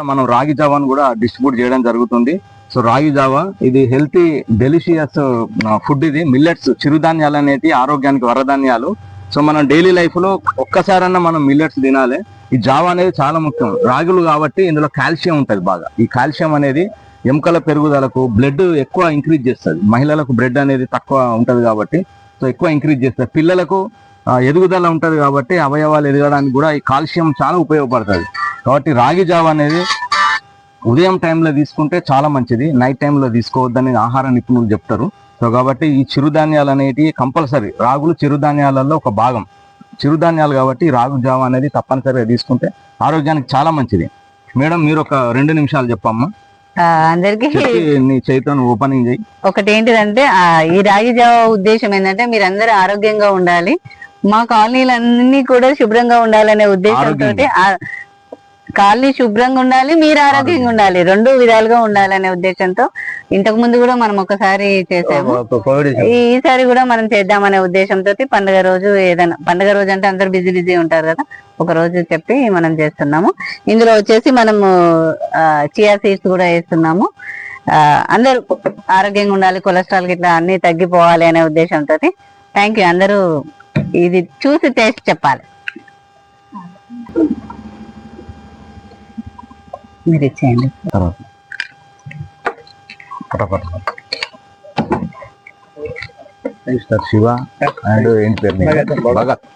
మనం రాగి జావాను కూడా డిస్ట్రిబ్యూట్ చేయడం జరుగుతుంది. సో రాగి జావా ఇది హెల్తీ డెలిషియస్ ఫుడ్. ఇది మిల్లెట్స్, చిరుధాన్యాలు అనేవి ఆరోగ్యానికి వరధాన్యాలు. సో మనం డైలీ లైఫ్ లో ఒక్కసారన్నా మనం మిల్లెట్స్ తినాలి. ఈ జావా అనేది చాలా ముఖ్యం. రాగులు కాబట్టి ఇందులో కాల్షియం ఉంటుంది బాగా. ఈ కాల్షియం అనేది ఎముకల పెరుగుదలకు, బ్లడ్ ఎక్కువ ఇంక్రీజ్ చేస్తుంది. మహిళలకు బ్లడ్ అనేది తక్కువ ఉంటది కాబట్టి సో ఎక్కువ ఇంక్రీజ్ చేస్తుంది. పిల్లలకు ఎదుగుదల ఉంటది కాబట్టి అవయవాలు ఎదగడానికి కూడా ఈ కాల్షియం చాలా ఉపయోగపడుతుంది. కాబట్టి రాగి జావా అనేది ఉదయం టైంలో తీసుకుంటే చాలా మంచిది, నైట్ టైంలో తీసుకోవద్దని ఆహార నిపుణులు చెప్తారు. సో కాబట్టి ఈ చిరుధాన్యాలు అనేటివి కంపల్సరీ. రాగులు చిరుధాన్యాలలో ఒక భాగం. చిరుధాన్యాలు కాబట్టి రాగు జావా అనేది తప్పనిసరిగా తీసుకుంటే ఆరోగ్యానికి చాలా మంచిది. మేడం మీరు ఒక 2 నిమిషాలు చెప్పమ్మా. అందరికి నీ చేతితో ఓపెనింగ్ చేయి. ఒకటి ఏంటిదంటే ఈ రాగి జావా ఉద్దేశం ఏంటంటే మీరందరూ ఆరోగ్యంగా ఉండాలి, మా కాలనీలన్నీ కూడా శుభ్రంగా ఉండాలనే ఉద్దేశంతో, కాలనీ శుభ్రంగా ఉండాలి, మీరు ఆరోగ్యంగా ఉండాలి, 2 విధాలుగా ఉండాలనే ఉద్దేశంతో ఇంతకు ముందు కూడా మనం ఒకసారి చేసాము. ఈసారి కూడా మనం చేద్దామనే ఉద్దేశంతో పండుగ రోజు, ఏదైనా పండుగ రోజు అంటే అందరు బిజీ ఉంటారు కదా, ఒక రోజు చెప్పి మనం చేస్తున్నాము. ఇందులో వచ్చేసి మనము చియా సీడ్స్ కూడా వేస్తున్నాము. అందరూ ఆరోగ్యంగా ఉండాలి, కొలెస్ట్రాల్ గిట్లా అన్ని తగ్గిపోవాలి అనే ఉద్దేశంతో. Thank you. అందరూ ఇది చూసి టేస్ట్ చెప్పాలి. మీరు ఇచ్చేయండి. శివ అండ్ ఏంటి పేరు? భగత్.